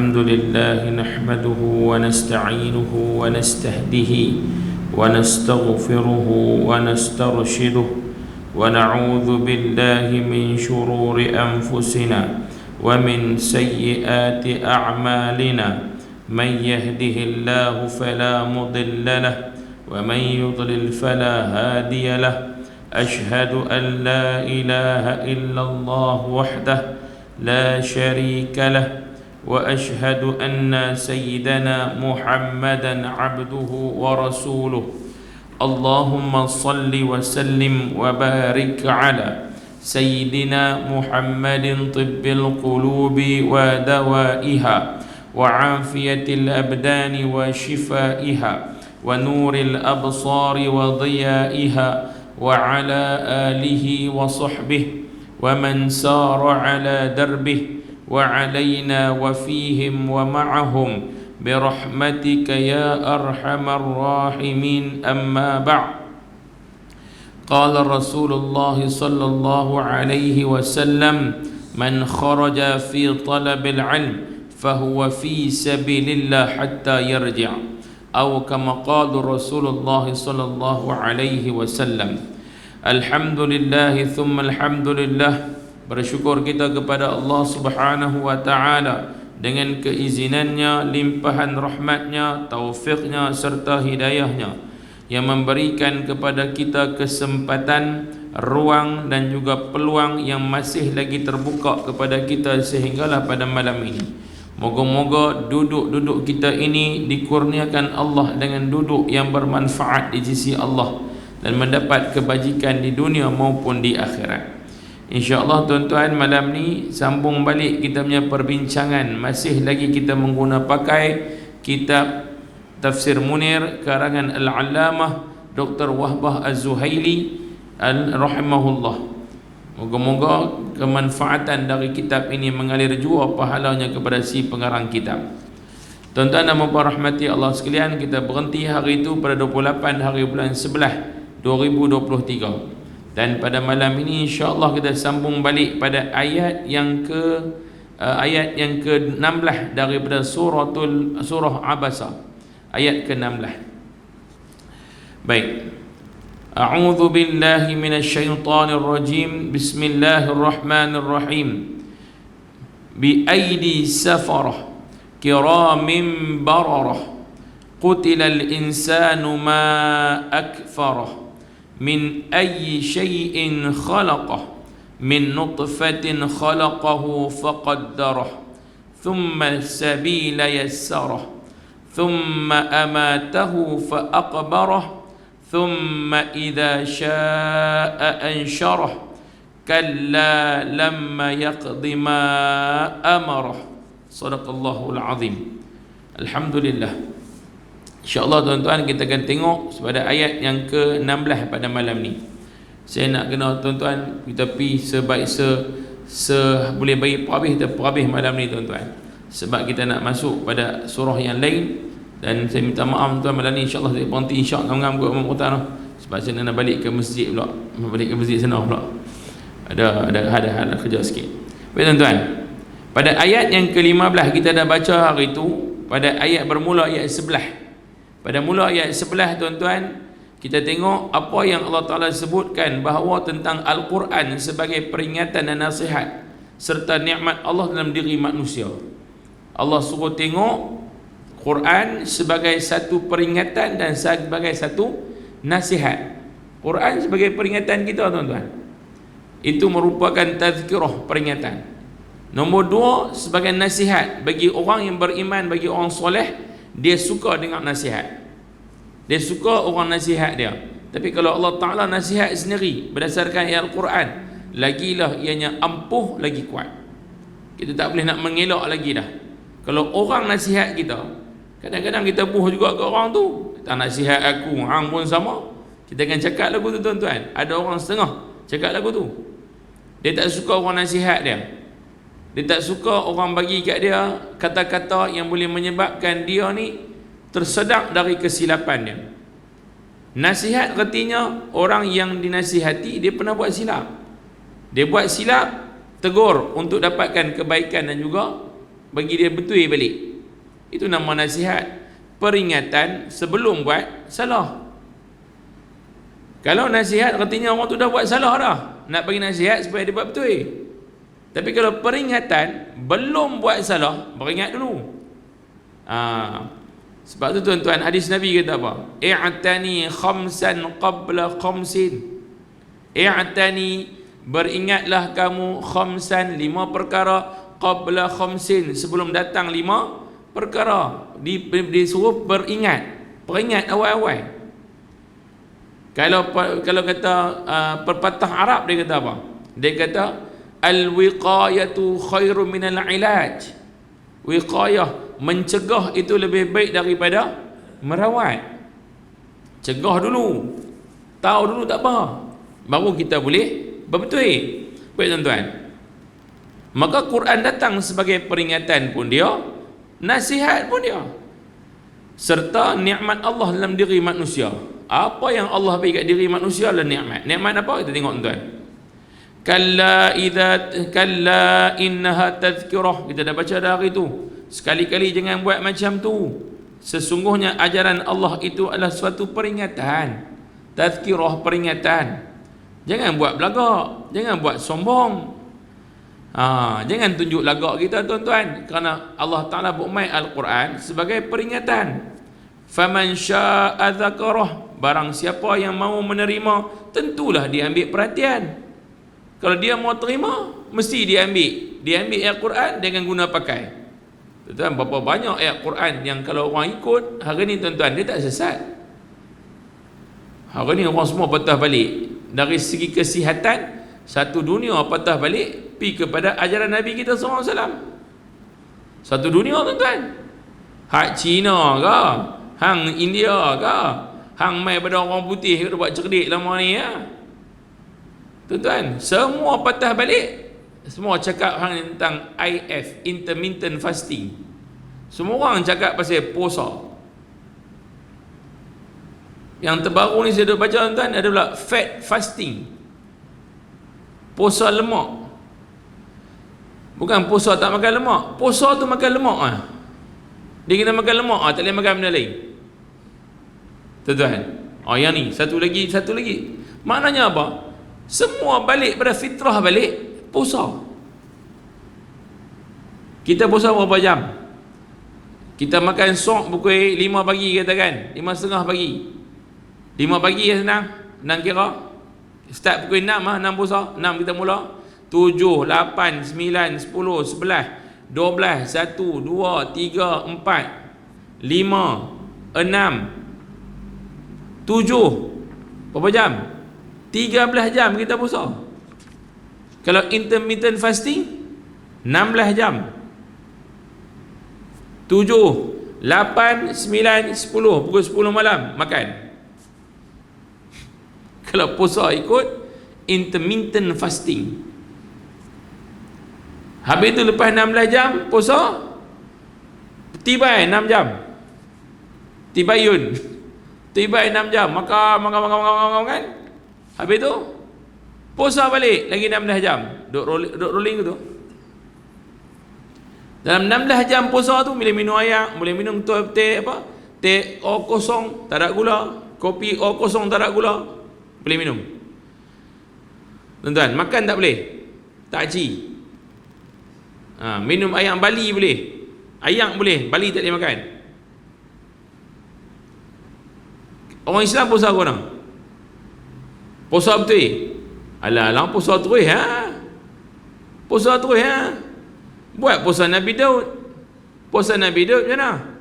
الحمد لله نحمده ونستعينه ونستهديه ونستغفره ونسترشده ونعوذ بالله من شرور أنفسنا ومن سيئات أعمالنا من يهده الله فلا مضل له ومن يضلل فلا هادي له أشهد أن لا إله إلا الله وحده لا شريك له وأشهد أن سيدنا محمدا عبده ورسوله اللهم صل وسلم وبارك على سيدنا محمد طب القلوب ودوائها وعافية الأبدان وشفائها ونور الأبصار وضيائها وعلى آله وصحبه ومن سار على دربه وعلينا وفيهم ومعهم برحمتك يا أرحم الراحمين أما بعد قال رسول الله صلى الله عليه وسلم من خرج في طلب العلم فهو في سبيل الله حتى يرجع أو كما قال رسول الله صلى الله عليه وسلم. Alhamdulillah thumma alhamdulillah, bersyukur kita kepada Allah Subhanahu wa taala dengan keizinannya, limpahan rahmatnya, taufiknya serta hidayahnya yang memberikan kepada kita kesempatan, ruang dan juga peluang yang masih lagi terbuka kepada kita sehinggalah pada malam ini. Moga-moga duduk-duduk kita ini dikurniakan Allah dengan duduk yang bermanfaat di sisi Allah dan mendapat kebajikan di dunia maupun di akhirat. InsyaAllah tuan-tuan, malam ni sambung balik kita punya perbincangan. Masih lagi kita menggunakan pakai kitab Tafsir Munir karangan Al-Allamah Dr. Wahbah Az-Zuhaili rahimahullah. Moga-moga kemanfaatan dari kitab ini mengalir jua pahalanya kepada si pengarang kitab. Tuan-tuan dan puan rahmati Allah sekalian, kita berhenti hari itu pada 28 hari bulan 11 2023. Dan pada malam ini insya-Allah kita sambung balik pada ayat yang ke-16 daripada surah Abasa, ayat ke-16. Baik. A'udzu billahi minasyaitonir rajim. Bismillahirrahmanirrahim. Bi aidi safarah kiramin bararah qutilal insanu ma akfarah min ayyi shay'in khalaqah min nutfatin khalaqahu faqaddarah thumma sabila yassarah thumma amatahu faaqbarah thumma idza syaa'a ansyarah kalla lamma yaqdi ma amarah. Sadaqallahul azim. Alhamdulillah. InsyaAllah tuan-tuan, kita akan tengok pada ayat yang ke-16 pada malam ni. Saya nak kena tuan-tuan, kita pergi sebaik boleh bagi perhabis, kita perhabis malam ni tuan-tuan, sebab kita nak masuk pada surah yang lain. Dan saya minta maaf tuan, malam ni insyaAllah saya berhenti insyaAllah ngam-ngam kot Muqtar, sebab saya nak balik ke masjid pula, balik ke masjid sana pula, ada hal kerja sikit. Baik tuan-tuan, pada ayat yang ke-15 kita dah baca hari itu, pada ayat bermula ayat 11. Pada mula ayat 11 tuan-tuan, kita tengok apa yang Allah Ta'ala sebutkan bahawa tentang Al-Quran sebagai peringatan dan nasihat serta nikmat Allah dalam diri manusia. Allah suruh tengok Quran sebagai satu peringatan dan sebagai satu nasihat. Quran sebagai peringatan kita tuan-tuan, itu merupakan tazkirah, peringatan. Nombor 2, sebagai nasihat bagi orang yang beriman, bagi orang soleh. Dia suka dengan nasihat, dia suka orang nasihat dia. Tapi kalau Allah Ta'ala nasihat sendiri berdasarkan ayat Al-Quran, lagilah ianya ampuh, lagi kuat. Kita tak boleh nak mengelak lagi dah. Kalau orang nasihat kita, kadang-kadang kita buh juga ke orang tu, tak nasihat aku, hang pun sama. Kita akan cakap lagu tu tuan-tuan. Ada orang setengah cakap lagu tu, dia tak suka orang nasihat dia. Dia tak suka orang bagi kat dia kata-kata yang boleh menyebabkan dia ni tersedak dari kesilapan dia. Nasihat artinya orang yang dinasihati dia pernah buat silap. Dia buat silap, tegur untuk dapatkan kebaikan dan juga bagi dia betul balik. Itu nama nasihat, peringatan sebelum buat salah. Kalau nasihat artinya orang tu dah buat salah dah, nak bagi nasihat supaya dia buat betul. Tapi kalau peringatan belum buat salah, beringat dulu. Sebab tu tuan-tuan, hadis Nabi kata apa? I'tani khamsan qabla khamsin. I'tani, beringatlah kamu, khamsan, 5 perkara, qabla khamsin, sebelum datang 5 perkara. Disuruh peringat awal-awal. Kalau kata pepatah Arab, dia kata apa? Dia kata al-wiqayatu khairu minal ilaj. Wiqayah, mencegah itu lebih baik daripada merawat. Cegah dulu, tahu dulu tak apa, baru kita boleh berbetul. Baik tuan-tuan, maka Quran datang sebagai peringatan pun dia, nasihat pun dia, serta nikmat Allah dalam diri manusia. Apa yang Allah bagi kat diri manusia adalah nikmat. Nikmat apa? Kita tengok tuan. Kalla innaha tadhkirah. Kita dah baca dah hari tu. Sekali-kali jangan buat macam tu. Sesungguhnya ajaran Allah itu adalah suatu peringatan. Tadhkirah, peringatan. Jangan buat belagak, jangan buat sombong. Jangan tunjuk lagak kita tuan-tuan, kerana Allah Ta'ala bermain Al-Quran sebagai peringatan. Faman syaa dzakarah, barang siapa yang mau menerima, tentulah dia ambil perhatian. Kalau dia mau terima, mesti dia ambil Al-Quran dengan guna pakai. Tuan-tuan, berapa banyak ayat Quran yang kalau orang ikut hari ni tuan-tuan, dia tak sesat. Hari ni orang semua patah balik. Dari segi kesihatan, satu dunia patah balik pergi kepada ajaran Nabi kita SAW. Satu dunia tuan-tuan. Hak Cina ke, hang India ke, hang mai pada orang putih ke buat cerdik lama ni ya. Tuan-tuan, semua patah balik. Semua cakap hang tentang IF, intermittent fasting. Semua orang cakap pasal puasa. Yang terbaru ni saya dah baca tuan-tuan, ada pula fat fasting, puasa lemak. Bukan puasa tak makan lemak, puasa tu makan lemak dia kena makan lemak, tak boleh makan benda lain tuan-tuan. Yang ni satu lagi maknanya apa? Semua balik pada fitrah, balik puasa. Kita puasa berapa jam? Kita makan sok pukul 5 pagi katakan, 5.30 pagi. 5 pagi ya senang kira. Start pukul 6 6 puasa. 6 kita mula. 7, 8, 9, 10, 11, 12, 1, 2, 3, 4, 5, 6, 7. Berapa jam? 13 jam kita puasa. Kalau intermittent fasting 16 jam. 7, 8, 9, 10, pukul 10 malam makan. Kalau puasa ikut intermittent fasting, habis tu lepas 16 jam puasa, tibai 6 jam, tibayun, tibai 6 jam, makan kan. Habis tu puasa balik lagi 16 jam, duk rolling tu. Dalam 16 jam puasa tu boleh minum air, boleh minum teh apa? Teh O kosong tak ada gula, kopi O kosong tak ada gula, boleh minum. Tuan-tuan, makan tak boleh? Takji. Minum ayam Bali boleh. Ayam boleh, Bali tak boleh makan. Orang Islam puasa apa orang? Puasa betul. Alah, puasa terus Puasa terus Buat puasa Nabi Daud. Puasa Nabi Daud macam mana?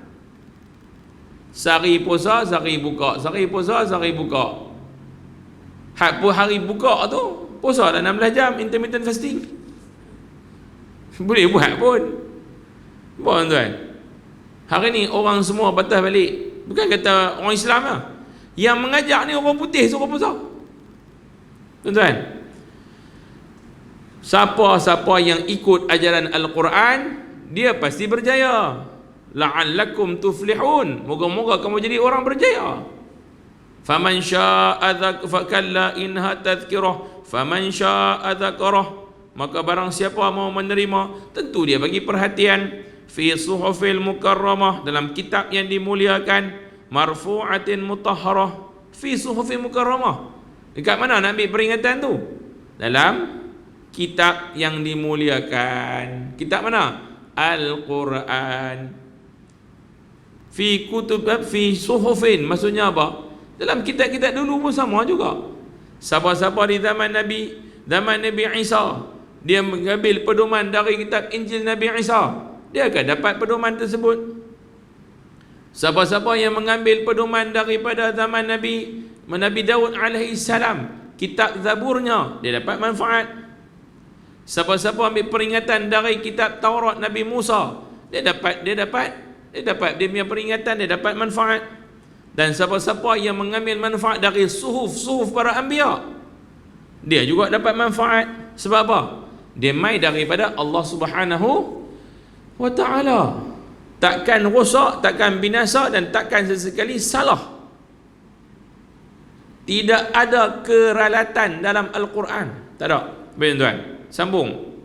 Sehari puasa, sehari buka. Sehari puasa, sehari buka. Hari buka tu puasa dah 16 jam, intermittent fasting. Boleh buat pun. Buat tuan. Hari ni orang semua patah balik. Bukan kata orang Islam lah. Yang mengajak ni orang putih suruh puasa. Tuan-tuan, siapa-siapa yang ikut ajaran Al-Quran, dia pasti berjaya. La'allakum tuflihun. Moga-moga kamu jadi orang berjaya. Faman syaa'a dzakara inha tadhkirah faman syaa'a dzakarah. Maka barang siapa mau menerima, tentu dia bagi perhatian. fi suhufil mukarramah, dalam kitab yang dimuliakan, marfu'atin mutahharah, fi suhufil mukarramah. Dekat mana nak ambil peringatan tu? Dalam kitab yang dimuliakan. Kitab mana? Al-Quran. Fi kutub, fi suhufin, maksudnya apa? Dalam kitab-kitab dulu pun sama juga. Siapa-siapa di zaman Nabi Isa, dia mengambil pedoman dari kitab Injil Nabi Isa, dia akan dapat pedoman tersebut. Siapa-siapa yang mengambil pedoman daripada zaman Nabi Daud alaihi salam, kitab Zaburnya, dia dapat manfaat. Siapa-siapa ambil peringatan dari kitab Taurat Nabi Musa, dia punya peringatan, dia dapat manfaat. Dan siapa-siapa yang mengambil manfaat dari suhuf para anbiya, dia juga dapat manfaat. Sebab apa? Dia mai daripada Allah Subhanahu wa ta'ala. Takkan rosak, takkan binasa, dan takkan sesekali salah. Tidak ada keralatan dalam Al-Quran. Tak ada. Baik tuan, sambung.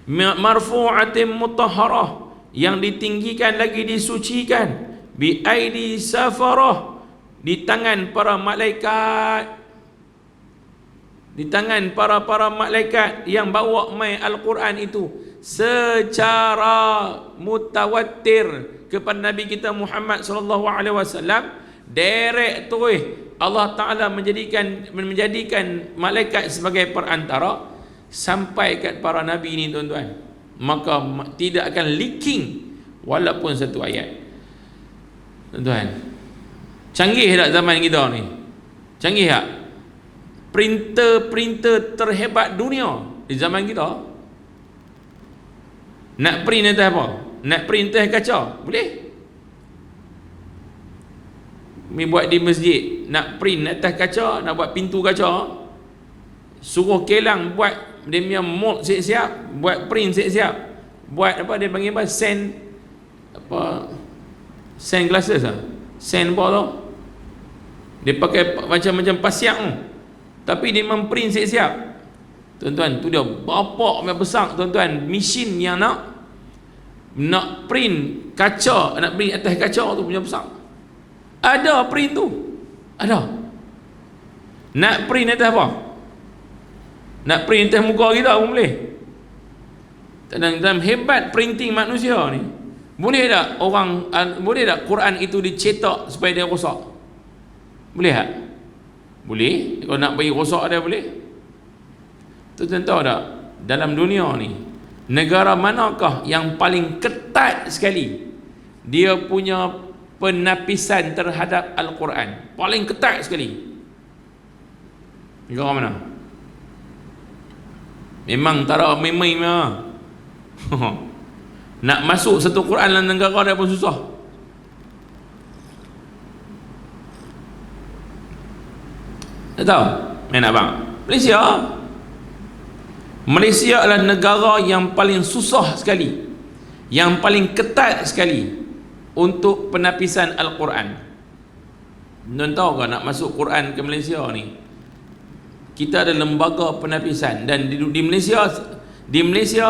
Marfu'atin mutahharah, yang ditinggikan lagi disucikan, bi aidi safarah, di tangan para malaikat, di tangan para malaikat yang bawa mai Al-Quran itu secara mutawatir kepada Nabi kita Muhammad sallallahu alaihi wasallam. Direct terus Allah Taala menjadikan malaikat sebagai perantara sampai kat para nabi ini tuan-tuan. Maka tidak akan leaking walaupun satu ayat. Tuan-tuan, canggih tak zaman kita ni? Canggih tak? Printer terhebat dunia di zaman kita. Nak print atas apa? Nak print atas kaca? Boleh. Mi buat di masjid, nak print atas kaca, nak buat pintu kaca, suruh kelang buat dia punya mold siap-siap, buat print siap-siap, buat apa dia panggil apa, sand glasses lah, sand apa tu, dia pakai macam-macam pasiak tu, tapi dia memprint siap-siap. Tuan-tuan, tu dia bapak yang besar tuan-tuan, mesin yang nak print kaca, nak print atas kaca tu punya besar. Ada print tu, ada. Nak print atas apa? Nak print atas muka kita pun boleh. Dalam hebat printing manusia ni, boleh tak Quran itu dicetak supaya dia rosak? Boleh tak? Boleh. Kalau nak bagi rosak dia boleh. Tuan-tuan tahu tak, dalam dunia ni, negara manakah yang paling ketat sekali dia punya penapisan terhadap Al-Quran? Paling ketat sekali. Negara mana? Memang tak ada main-main memang. Nak masuk satu Quran dalam negara dia pun susah. Tak tahu? Main abang? Malaysia adalah negara yang paling susah sekali, yang paling ketat sekali untuk penapisan Al-Quran. Tuan tahu ke nak masuk Quran ke Malaysia ni, kita ada lembaga penapisan, dan di Malaysia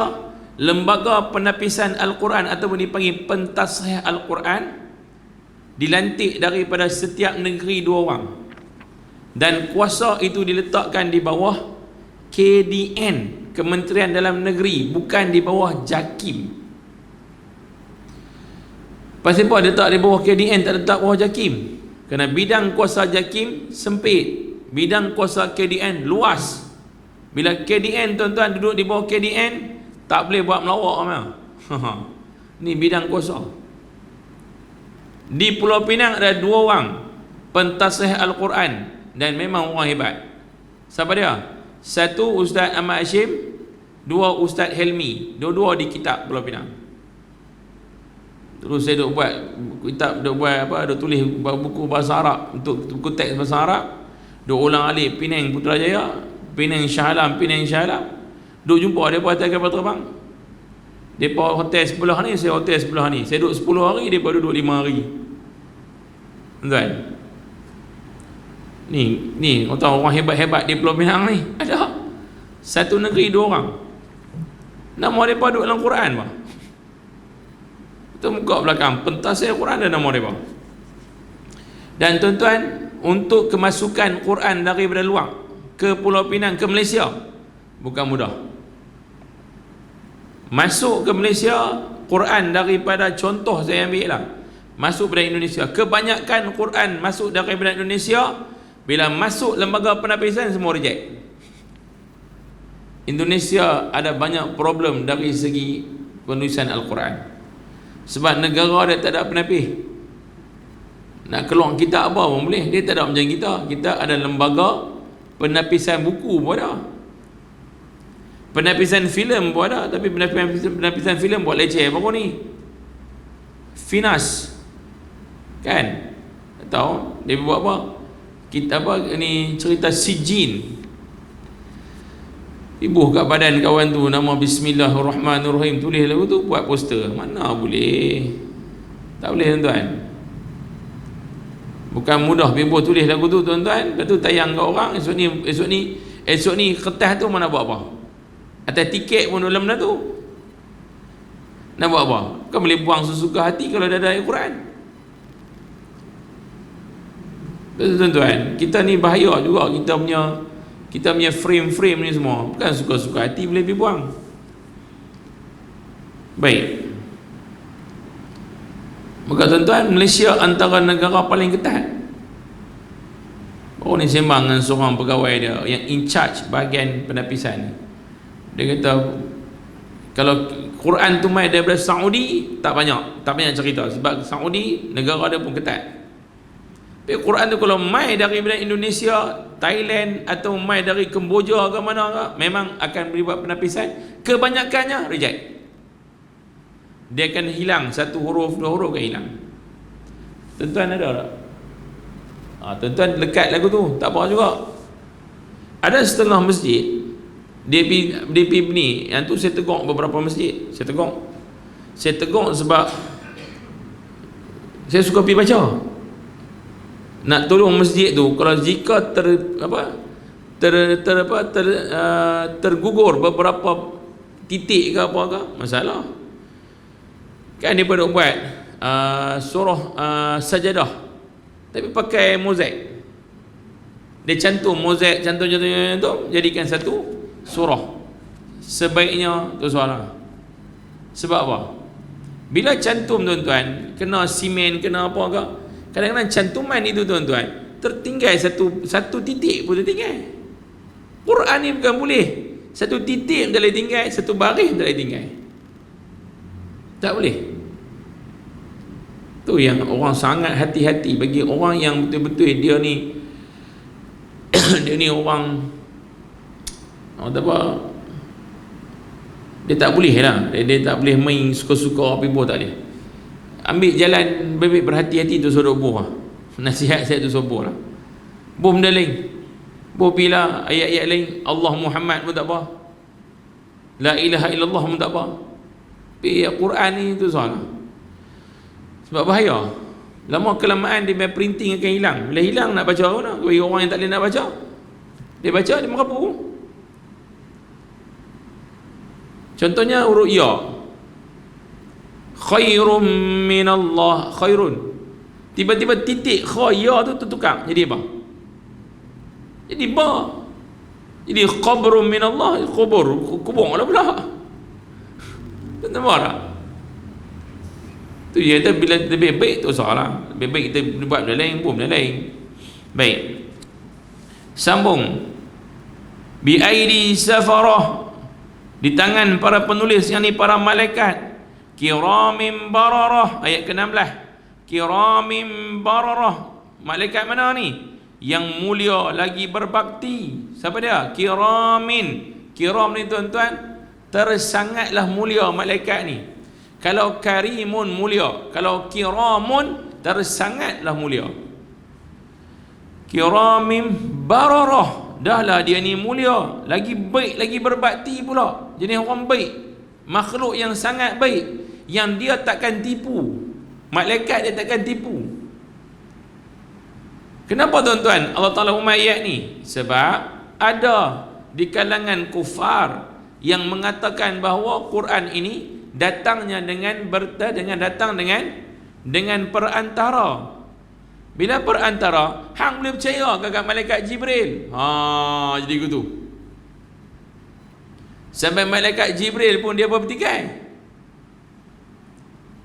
lembaga penapisan Al-Quran ataupun dipanggil pentasrih Al-Quran dilantik daripada setiap negeri 2 orang, dan kuasa itu diletakkan di bawah KDN, Kementerian Dalam Negeri, bukan di bawah JAKIM. Pasal apa dia letak di bawah KDN, tak letak bawah JAKIM? Kerana bidang kuasa JAKIM sempit, bidang kuasa KDN luas. Bila KDN tuan-tuan duduk di bawah KDN, tak boleh buat melawak memang. Ni bidang kuasa. Di Pulau Pinang ada 2 orang pentasrih Al-Quran, dan memang orang hebat. Siapa dia? Satu Ustaz Ahmad Hashim, 2 Ustaz Helmi, dua-dua di kitab Pulau Pinang. Terus saya duk buat kitab, duk buat apa, duk tulis buku bahasa Arab, untuk buku teks bahasa Arab, duk ulang alik Penang Putrajaya, Penang Shah Alam, duk jumpa depa atas kapal terbang. Depa hotel sebelah ni, saya hotel sebelah ni. Saya duduk 10 hari, depa duduk 5 hari. Tuan, ni orang hebat-hebat di Pulau Pinang ni ada. Satu negeri 2 orang. Nama mereka duduk dalam Quran bah. Kita buka belakang, pentasir Quran ada nama mereka. Dan tuan-tuan, untuk kemasukan Quran daripada luar ke Pulau Pinang, ke Malaysia, bukan mudah. Masuk ke Malaysia, Quran daripada, contoh saya ambil lah, masuk dari Indonesia, kebanyakan Quran masuk daripada Indonesia, bila masuk lembaga penapisan semua reject. Indonesia ada banyak problem dari segi penulisan Al-Quran, sebab negara dia tak ada penapis. Nak keluar kitab apa pun boleh, dia tak ada macam kita. Kita ada lembaga penapisan buku pun ada, penapisan filem pun ada, tapi penapisan filem buat leceh apa ni, Finas kan, tak tahu dia buat apa, kita apa ni, cerita Sijin, ibuh kat badan kawan tu nama Bismillahirrahmanirrahim, tulis lagu tu, buat poster. Mana boleh, tak boleh tuan-tuan. Bukan mudah ibuh tulis lagu tu tuan-tuan, lepas tu tayang kat orang, esok ni kertas tu mana buat apa, atas tiket pun dalam benda tu, nak buat apa? Kan boleh buang sesuka hati kalau dah ada ayat Quran. Tuan-tuan, kita ni bahaya juga, kita punya frame-frame ni semua, bukan suka-suka hati boleh pergi buang. Baik, maka tuan-tuan, Malaysia antara negara paling ketat. Baru ni sembang dengan seorang pegawai dia yang in charge bahagian penapisan ni. Dia kata kalau Quran tu mai daripada Saudi tak banyak cerita, sebab Saudi negara dia pun ketat. Tapi Quran tu kalau mai daripada Indonesia, Thailand atau mai dari Kemboja ke mana ke, memang akan dibuat penapisan, kebanyakannya reject. Dia akan hilang satu huruf, dua huruf akan hilang. Tuan-tuan ada tak? Tuan-tuan lekat lagu tu, tak apa juga. Ada setengah masjid dia pergi ni, yang tu saya tegur beberapa masjid. Saya tegur sebab saya suka pergi baca. Nak tolong masjid tu, kalau jika tergugur beberapa titik ke apa ke, masalah. Kan dia pada buat surah sajadah tapi pakai mozaik. Dia cantum mozaik, cantum jadikan satu surah. Sebaiknya tu soalan. Sebab apa? Bila cantum tuan-tuan, kena simen, kena apa ke, kadang-kadang cantuman itu tuan-tuan tertinggal satu titik pun tertinggal. Quran ni bukan boleh satu titik tak boleh tinggal, satu baris tak boleh tinggal, tak boleh. Tu yang orang sangat hati-hati. Bagi orang yang betul-betul dia ni dia ni orang apa, dia tak boleh lah, dia tak boleh main suka-suka apa pun, tak boleh. Ambil jalan baik-baik, berhati-hati tu suruh buh lah. Nasihat saya tu suruh lah, buh benda lain, buh bila ayat-ayat lain, Allah Muhammad pun tak apa, la ilaha illallah pun tak apa, tapi Quran ni tu salah. Sebab bahaya, lama kelamaan dia printing akan hilang. Bila hilang nak baca apa nak, bagi orang yang tak boleh nak baca, dia baca dia merapu. Contohnya huruf ya, khairum minallah, khairun, tiba-tiba titik kha ya tu tertukar jadi apa? Jadi ba. Jadi qabrum minallah, kubur lah pula. Nampak tak? Tu dia kata bila lebih baik tu salah. Lebih baik kita buat benda lain, pun benda lain. Baik, sambung. Bi aidi safarah, di tangan para penulis, yang ni para malaikat. Kiramim bararah, ayat ke-16. Kiramim bararah, malaikat mana ni? Yang mulia lagi berbakti. Siapa dia? Kiramin. Kiram ni tuan-tuan, tersangatlah mulia malaikat ni. Kalau karimun mulia, kalau kiramun tersangatlah mulia. Kiramim bararah, dahlah dia ni mulia, lagi baik, lagi berbakti pula. Jadi orang baik, makhluk yang sangat baik, yang dia takkan tipu. Malaikat dia takkan tipu. Kenapa tuan-tuan Allah Ta'ala umar ayat ni? Sebab ada di kalangan kufar yang mengatakan bahawa Quran ini datangnya dengan perantara. Bila perantara, hang boleh percaya kat malaikat Jibril. Jadi gitu. Sampai malaikat Jibril pun dia bertikai.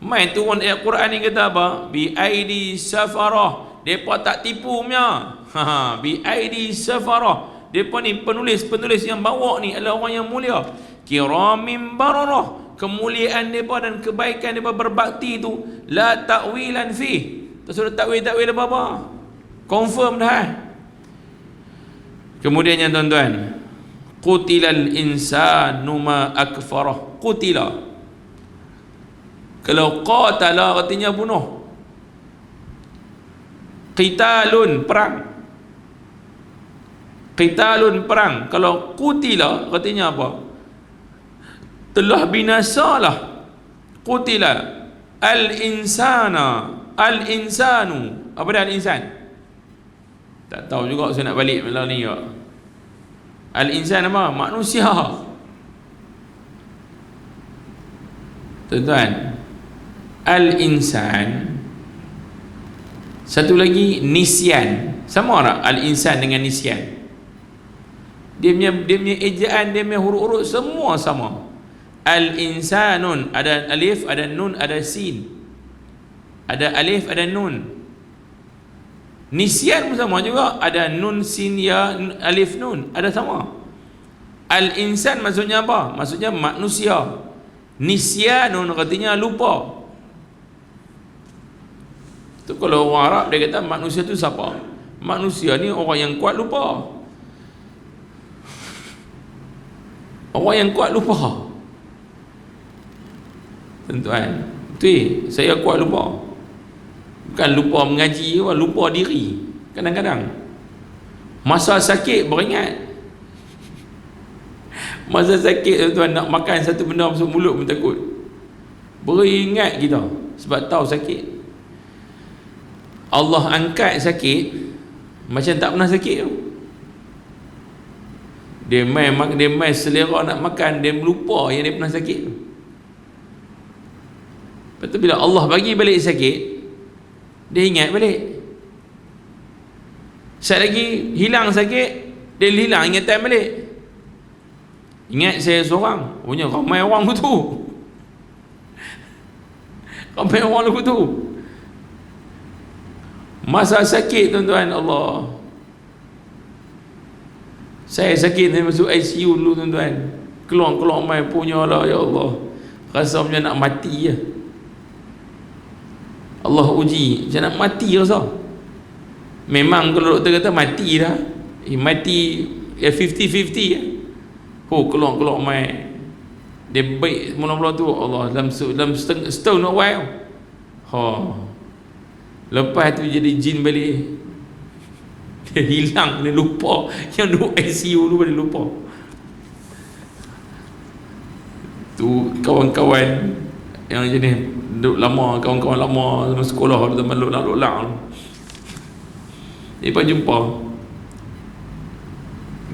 Main turun ayat Quran ni kata apa? Bi aidi safarah. Depa tak tipu punya. Bi aidi safarah. Depa ni penulis yang bawa ni adalah orang yang mulia. Kiramim bararah. Kemuliaan depa dan kebaikan depa berbakti tu la ta'wilan fi. Tak suruh takwil apa-apa. Confirm dah. Kemudiannya tuan-tuan, qutilal insanu ma akfarah. Qutila, kalau qatala artinya bunuh. Qitalun, perang. Qitalun, perang. Kalau qutila artinya apa? Telah binasalah. Qutila al-insanu. Apa dah al-insan? Tak tahu juga, saya nak balik malam ni juga. Al-insan apa? Manusia. Tuan-tuan, al-insan. Satu lagi nisyan. Sama tak al-insan dengan nisyan? Dia punya ejaan, dia punya huruf-huruf semua sama. Al-insanun, ada alif, ada nun, ada sin. Ada alif, ada nun. Nisyan pun sama juga, ada nun, sin, ya, alif, nun, ada sama. Al-insan maksudnya apa? Maksudnya manusia. Nisyanun artinya lupa. Tu kalau orang Arab dia kata manusia tu siapa? Manusia ni orang yang kuat lupa. Orang yang kuat lupa. Tuan-tuan, saya kuat lupa. Bukan lupa mengaji, lupa diri. Kadang-kadang masa sakit beringat. Masa sakit tuan, nak makan satu benda masuk mulut pun takut. Beringat kita sebab tahu sakit. Allah angkat sakit macam tak pernah sakit tu. Dia main selera nak makan, dia lupa yang dia pernah sakit tu. Lepas tu bila Allah bagi balik sakit, dia ingat balik. Sekali lagi hilang sakit, dia hilang ingatan balik. Ingat saya seorang, punya ramai orang begitu. Ramai orang begitu. Masa sakit tuan-tuan, Allah. Saya sakit, saya masuk ICU dulu tuan-tuan. Keluar main punya lah, ya Allah. Rasa macam nak mati je. Allah uji, macam nak mati rasa. Memang kalau doktor kata mati dah, mati 50-50 ya. Keluar main. Dia baik mula-mula tu, Allah, dalam setahun nak wild. Lepas tu jadi jin balik. Dia hilang, dia lupa. Yang duduk ICU dulu dia lupa. Tu kawan-kawan yang jenis duduk lama, kawan-kawan lama dalam sekolah, teman lolak-lolak. Dia pun jumpa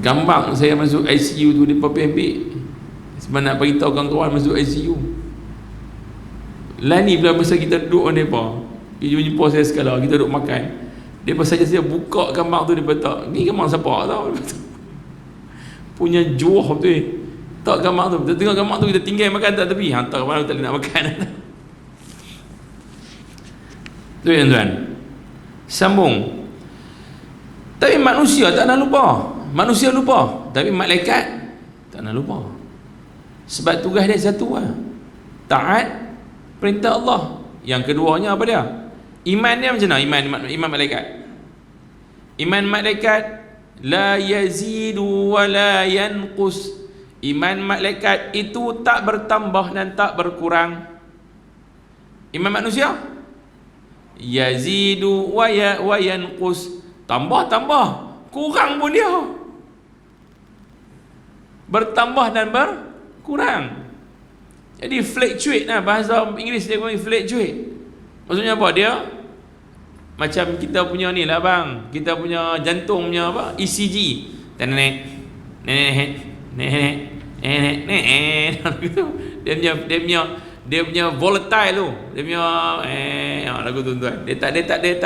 gambar saya masuk ICU tu, dia ambil sebab nak beritahu kawan-kawan masuk ICU. Lani pula masa kita duduk dengan mereka, dia jumpa saya sekali, kita duduk makan, dia saja saya buka gambar tu, dia kata, ni gambar siapa tau, punya juah tu tak gambar tu. Kita tengok gambar tu, kita tinggal makan tak tepi, hantar mana tak nak makan. Tu tuan-tuan, sambung. Tapi manusia tak nak lupa. Manusia lupa, tapi malaikat tak nak lupa. Sebab tugas dia satu lah, taat perintah Allah. Yang keduanya apa dia? Iman dia macam mana? Iman malaikat. Iman malaikat la yazidu wa la yanqus. Iman malaikat itu tak bertambah dan tak berkurang. Iman manusia yazidu wa yanqus, tambah, kurang pun dia, bertambah dan berkurang. Jadi fluctuate lah, bahasa Inggeris dia panggil fluctuate. Maksudnya apa? Dia macam kita punya ni lah bang, kita punya jantung punya apa, ECG, nenek Dia punya volatile tu. Dia punya lagu tuan-tuan. Dia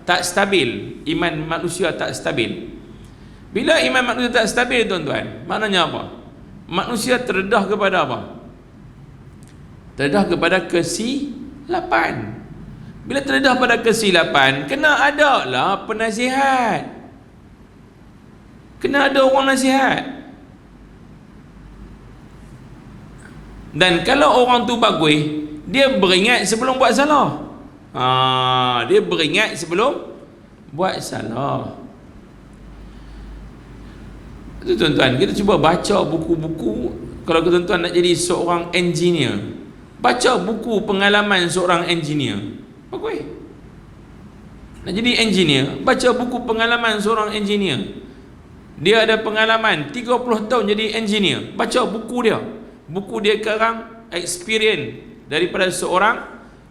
tak stabil. Iman manusia tak stabil. Bila iman manusia tak stabil tuan-tuan, maknanya apa? Manusia terdedah kepada apa? Terdedah kepada kesilapan. Bila terdedah pada kesilapan, kena ada lah penasihat. Kena ada orang nasihat. Dan kalau orang tu bagus, dia beringat sebelum buat salah. Dia beringat sebelum buat salah. Itu tuan-tuan, kita cuba baca buku-buku. Kalau tuan-tuan nak jadi seorang engineer, baca buku pengalaman seorang engineer. Bagus. Nak jadi engineer, baca buku pengalaman seorang engineer. Dia ada pengalaman 30 tahun jadi engineer. Baca buku dia. Buku dia sekarang experience daripada seorang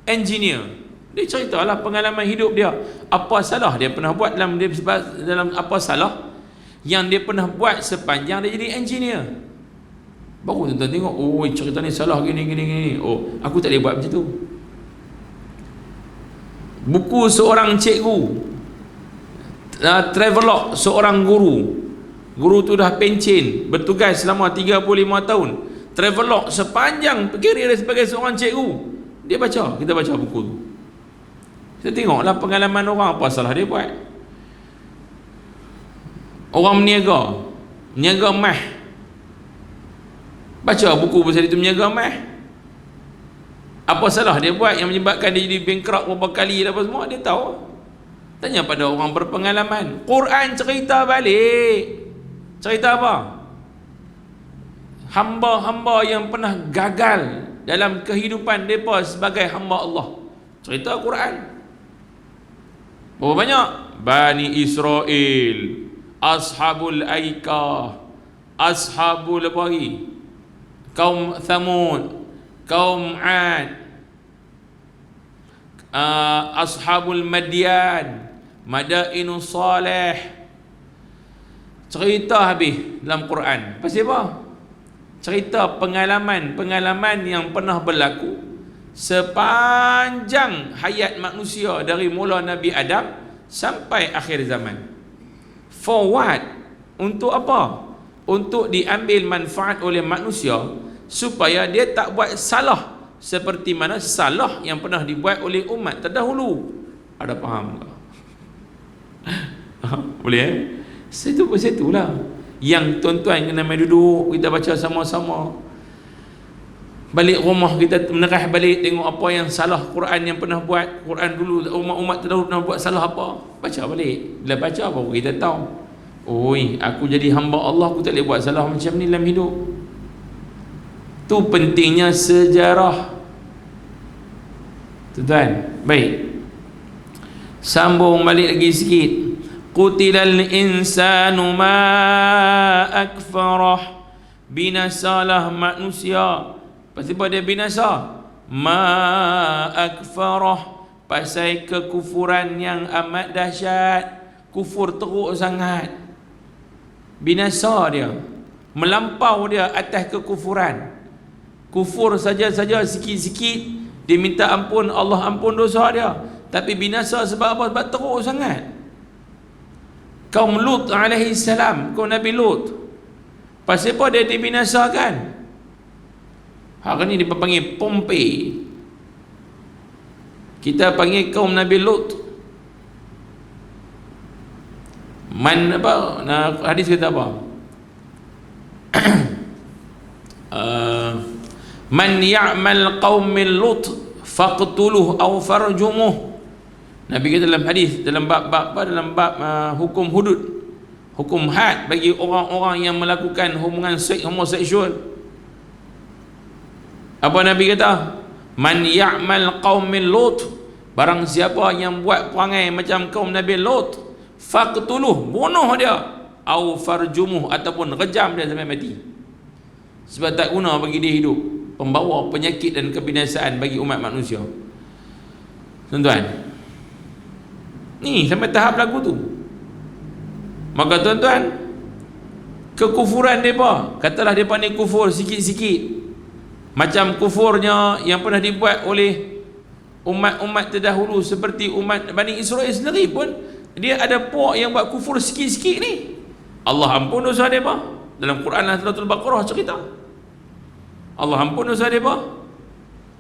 engineer. Dia ceritalah pengalaman hidup dia. Apa salah dia pernah buat dalam apa salah yang dia pernah buat sepanjang dia jadi engineer. Baru tuan-tuan tengok, oh cerita ni salah gini. Oh, aku tak boleh buat macam tu. Buku seorang cikgu, travelog seorang guru. Guru tu dah pencen, bertugas selama 35 tahun. Travelog sepanjang karier dia sebagai seorang cikgu. Dia baca, kita baca buku tu. Kita tengoklah pengalaman orang, apa salah dia buat. Orang meniaga emas. Baca buku pasal itu, meniaga emas. Apa salah dia buat yang menyebabkan dia jadi bankrupt berapa kali apa semua, dia tahu. Tanya pada orang berpengalaman. Quran cerita balik. Cerita apa? Hamba-hamba yang pernah gagal dalam kehidupan mereka sebagai hamba Allah. Cerita Quran. Berapa banyak? Bani Israel, Ashabul Aikah, Ashabul apa lagi? Kaum Thamud, kaum Ad, Ashabul Madyan, Madainus Salih. Cerita habis dalam Quran. Pasal apa? Cerita pengalaman yang pernah berlaku sepanjang hayat manusia dari mula Nabi Adam sampai akhir zaman. For what? Untuk apa? Untuk diambil manfaat oleh manusia supaya dia tak buat salah seperti mana salah yang pernah dibuat oleh umat terdahulu. Ada faham tak? Boleh Situlah yang tuan-tuan kena main duduk, kita baca sama-sama. Balik rumah kita menerah balik, tengok apa yang salah Quran yang pernah buat. Quran dulu umat-umat terdahulu pernah buat salah apa, baca balik. Bila baca apa kita tahu, oi, aku jadi hamba Allah, aku tak boleh buat salah macam ni dalam hidup. Tu pentingnya sejarah, tuan-tuan. Baik, sambung balik lagi sikit. Qutilal insanu ma akfarah. Binasalah manusia. Pasti apa dia binasa? Ma akfarah, pasal kekufuran yang amat dahsyat. Kufur teruk sangat. Binasa dia, melampau dia atas kekufuran. Kufur saja-saja sikit-sikit dia minta ampun, Allah ampun dosa dia. Tapi binasa sebab apa? Sebab teruk sangat. Kaum Lut alaihi salam, kaum Nabi Lut, pasal apa dia dibinasakan? Hari ni dia panggil Pompei. Kita panggil kaum Nabi Lut. Hadis kata apa? Man ya'mal qaumil Lut faqtuluh aw farjumuh. Nabi kata dalam hadis, dalam bab hukum hudud, hukum had bagi orang-orang yang melakukan hubungan seks homoseksual. Apa Nabi kata? Man ya'mal qaumil Lut, barang siapa yang buat perangai macam kaum Nabi Lut, faqtuluh, bunuh dia, au farjumuh, ataupun rejam dia sampai mati. Sebab tak guna bagi dia hidup, pembawa penyakit dan kebinasaan bagi umat manusia. Tuan-tuan, ni sampai tahap lagu tu. Maka tuan-tuan, kekufuran mereka, katalah mereka ni kufur sikit-sikit, Macam kufurnya yang pernah dibuat oleh umat-umat terdahulu seperti umat Bani Israel sendiri pun, dia ada puak yang buat kufur sikit-sikit ni, Allah ampun dosa dia apa? Dalam Quran Suratul Baqarah cerita Allah ampun dosa dia apa?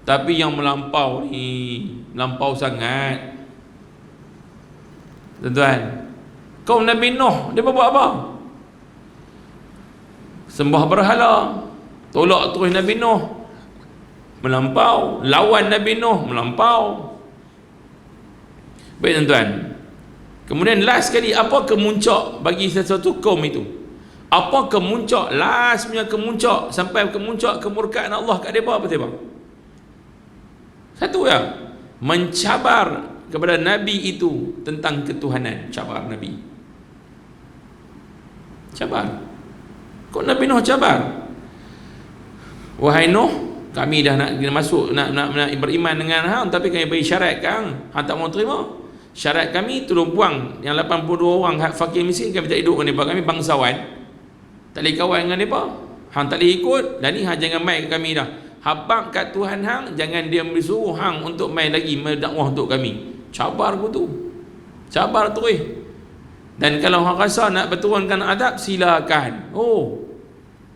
Tapi yang melampau ni, melampau sangat tuan-tuan. Kaum Nabi Nuh, dia buat apa? Sembah berhala, tolak terus Nabi Nuh, melampau. Lawan Nabi Nuh, melampau. Baik tuan-tuan, kemudian last sekali, apa kemuncak bagi sesuatu kaum itu? Apa kemuncak, last punya kemuncak, sampai kemuncak kemurkaan Allah kat mereka apa tiba? Satu ya, mencabar kepada Nabi itu tentang ketuhanan. Cabar Nabi, cabar. Kok Nabi Nuh cabar? Wahai Nuh, kami dah nak masuk, nak beriman dengan hang, tapi kami beri syarat ke hang, hang tak mau terima. Syarat kami tolong buang yang 82 orang fakir miskin, kami tak hidup dengan mereka, kami bangsawan, tak boleh kawan dengan mereka. Hang tak boleh ikut, dan ni hang jangan mai ke kami dah. Habang kat Tuhan hang, jangan dia bersuruh hang untuk mai lagi mendakwah untuk kami. Cabar aku tu, cabar terus. Dan kalau hang rasa nak berturunkan adab, silakan. Oh,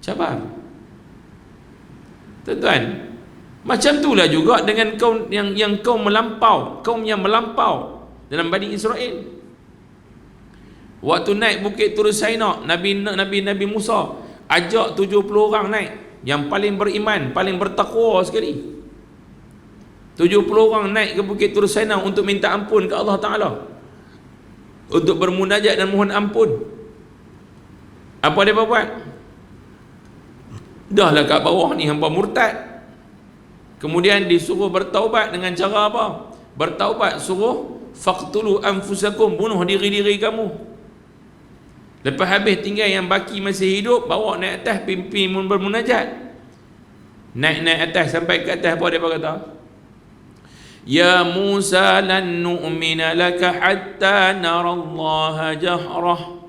cabar. Tuan-tuan, macam itulah juga dengan kaum yang kaum melampau, kaum yang melampau dalam Bani Israel. Waktu naik bukit Tur Saina, Nabi Musa ajak 70 orang naik, yang paling beriman, paling bertakwa sekali. 70 orang naik ke bukit Tur Saina untuk minta ampun ke Allah Ta'ala, untuk bermunajat dan mohon ampun. Apa dia buat? Dah lah kat bawah ni hampa murtad, kemudian disuruh bertaubat dengan cara apa? Bertaubat, suruh faqtulu anfusakum, bunuh diri-diri kamu. Lepas habis tinggal yang baki masih hidup, bawa naik atas, pimpin bermunajat. Naik atas, sampai ke atas, apa dia kata? Ya Musa lan nu'mina laka hatta narallaha jahrah.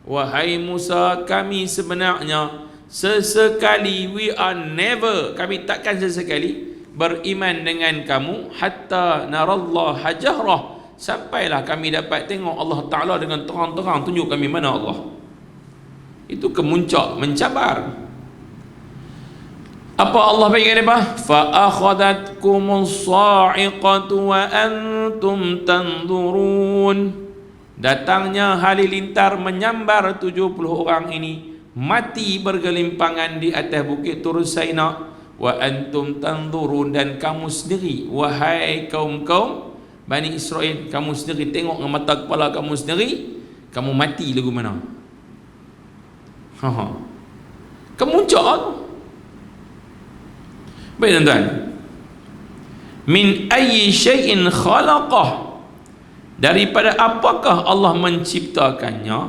Wahai Musa, kami sebenarnya sesekali, we are never, kami takkan sesekali beriman dengan kamu hatta narallaha jahrah, sampailah kami dapat tengok Allah Ta'ala dengan terang-terang, tunjuk kami mana Allah. Itu kemuncak mencabar. Apa Allah bagi mereka? Fa akhadhatkumus sa'iqatu wa antum tanzurun. Datangnya halilintar menyambar 70 orang ini, mati bergelimpangan di atas bukit Tur Saina. Wa antum tanzurun, dan kamu sendiri, wahai kaum-kaum Bani Israel, kamu sendiri tengok dengan mata kepala kamu sendiri, kamu mati lagu mana. Kemuncak tu. Baik tuan-tuan, min ayyi syai'in khalaqah, daripada apakah Allah menciptakannya?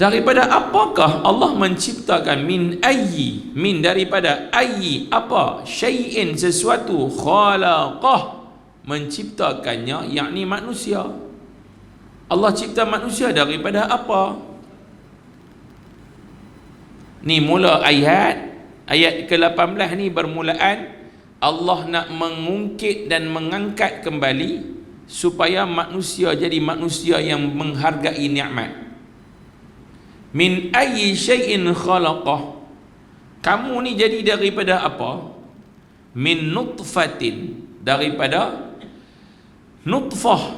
Daripada apakah Allah menciptakan? Min ayyi, min daripada ayyi, apa? Syai'in, sesuatu, khalaqah, menciptakannya, yakni manusia. Allah cipta manusia daripada apa? Ni mula ayat ke-18 ni bermulaan Allah nak mengungkit dan mengangkat kembali supaya manusia jadi manusia yang menghargai nikmat. Min ayyi syai'in khalaqah, kamu ni jadi daripada apa? Min nutfatin, daripada nutfah,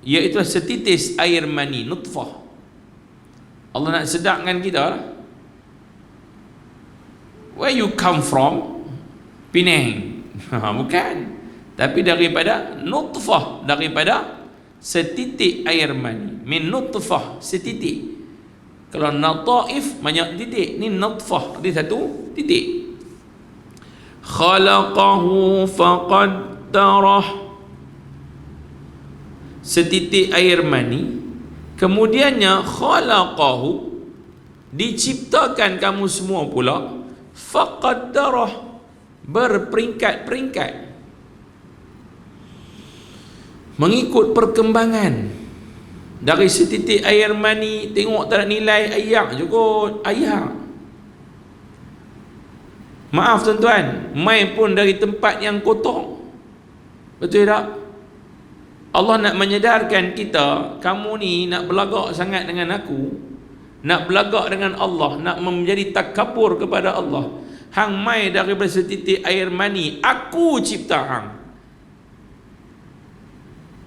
iaitu setitis air mani, nutfah. Allah nak sedangkan kita, where you come from? Penang. Bukan, tapi daripada nutfah, daripada setitik air mani. Min nutfah, setitik. Kalau nataif banyak titik, ni nutfah, dia satu titik. Khalaqahu faqaddarah, setitik air mani, kemudiannya khalaqahu, diciptakan kamu semua pula, faqaddarah, berperingkat-peringkat, mengikut perkembangan. Dari setitik air mani, tengok tak ada nilai ayak je kot, ayak. Maaf tuan-tuan, mai pun dari tempat yang kotor. Betul tak? Allah nak menyedarkan kita, kamu ni nak belagak sangat dengan aku, nak belagak dengan Allah, nak menjadi takabur kepada Allah. Hang mai daripada setitik air mani, aku cipta hang.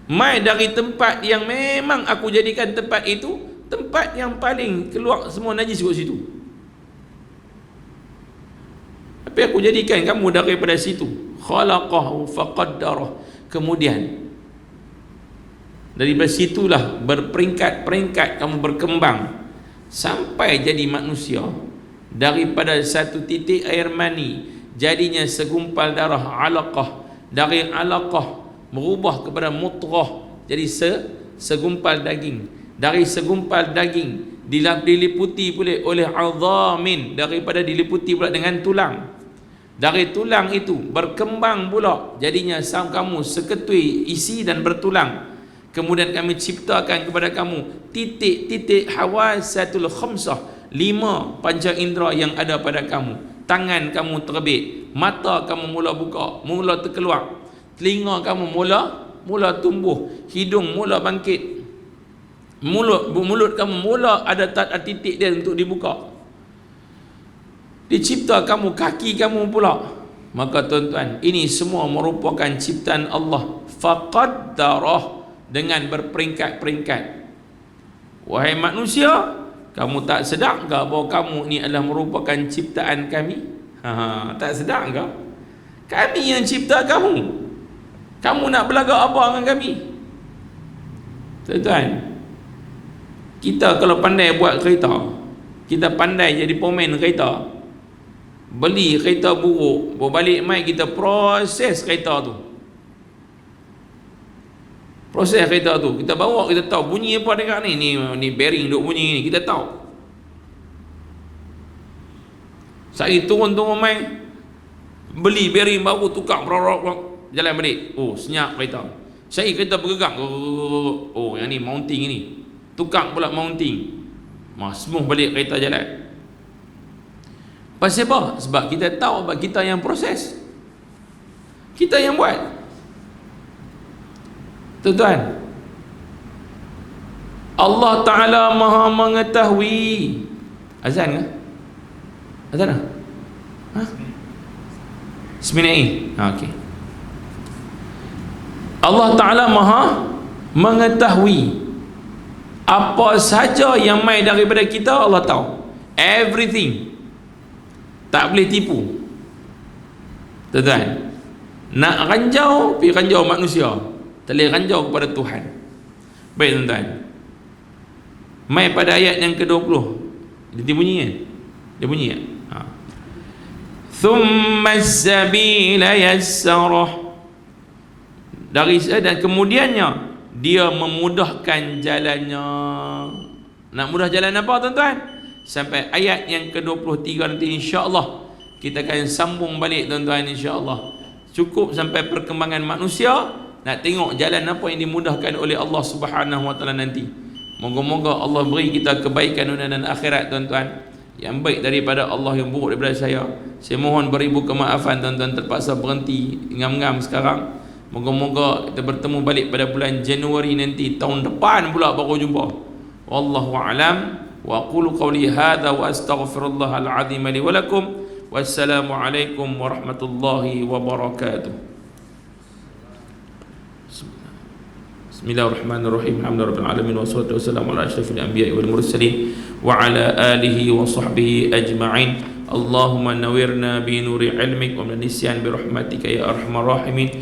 Mai dari tempat yang memang aku jadikan tempat itu tempat yang paling keluar semua najis kat situ. Tapi aku jadikan kamu daripada situ. Khalaqahu faqaddarah. Kemudian daripada situlah berperingkat-peringkat kamu berkembang sampai jadi manusia. Daripada satu titik air mani jadinya segumpal darah, alaqah. Dari alaqah berubah kepada mutrah, jadi segumpal daging. Dari segumpal daging diliputi pula oleh azamin, daripada diliputi pula dengan tulang. Dari tulang itu berkembang pula jadinya kamu seketui isi dan bertulang. Kemudian kami ciptakan kepada kamu titik-titik hawasatul khamsah, 5 panca indera yang ada pada kamu. Tangan kamu terbit, mata kamu mula buka, mula terkeluar, telinga kamu mula tumbuh, hidung mula bangkit, mulut kamu mula ada titik dia untuk dibuka. Dicipta kamu kaki kamu pula. Maka tuan-tuan, ini semua merupakan ciptaan Allah. Faqaddarah, dengan berperingkat-peringkat. Wahai manusia, kamu tak sedar ke bahawa kamu ni adalah merupakan ciptaan kami? Tak sedar ke? Kami yang cipta kamu. Kamu nak belagak apa dengan kami? Tuan-tuan, kita kalau pandai buat kereta, kita pandai jadi pomen kereta, beli kereta buruk, bawa balik mai kita proses kereta tu. Proses kereta tu, kita bawa, kita tahu bunyi apa dekat ni bearing duk bunyi ni, kita tahu. Sehari turun-turun mai, beli bearing baru, tukar, jalan balik. Oh, senyap kereta. Sehari kereta bergerak, oh yang ni mounting ni, tukar pula mounting, smooth balik kereta jalan. Pasal apa? Sebab kita tahu, sebab kita yang proses, kita yang buat. Tuan-tuan, Allah Ta'ala maha mengetahui. Azan ke? Azan ke? Bismillahirrahmanirrahim. Okey. Allah Ta'ala maha mengetahui apa saja yang mai daripada kita. Allah tahu everything. Tak boleh tipu. Tuan-tuan, nak ranjau, pergi ranjau manusia, tak boleh ranjau kepada Tuhan. Baik tuan-tuan, mai pada ayat yang ke-20, dia bunyi kan? Dia bunyi kan? Thumma as-sabila yassarah, dan kemudiannya dia memudahkan jalannya. Nak mudah jalan apa tuan-tuan? Sampai ayat yang ke-23 nanti insya-Allah kita akan sambung balik tuan-tuan, insya-Allah. Cukup sampai perkembangan manusia. Nak tengok jalan apa yang dimudahkan oleh Allah Subhanahu Wa Taala nanti. Moga-moga Allah beri kita kebaikan dunia dan akhirat tuan-tuan. Yang baik daripada Allah, yang buruk daripada saya. Saya mohon beribu kemaafan tuan-tuan, terpaksa berhenti ngam-ngam sekarang. Moga-moga kita bertemu balik pada bulan Januari nanti tahun depan pula baru jumpa. Wallahu a'lam. Wa aqulu qawli hadza wa astaghfirullahal azim li wa lakum. Wassalamu alaikum warahmatullahi wabarakatuh. Bismillahirrahmanirrahim. Alhamdulillahirabbil alamin wassalatu wassalamu ala asyrafil anbiya'i wal mursalin wa ala alihi wa sahbihi ajma'in. Allahumma nawwirna bi nuri ilmik wa min nisyan bi rahmatika ya arhamar rahimin.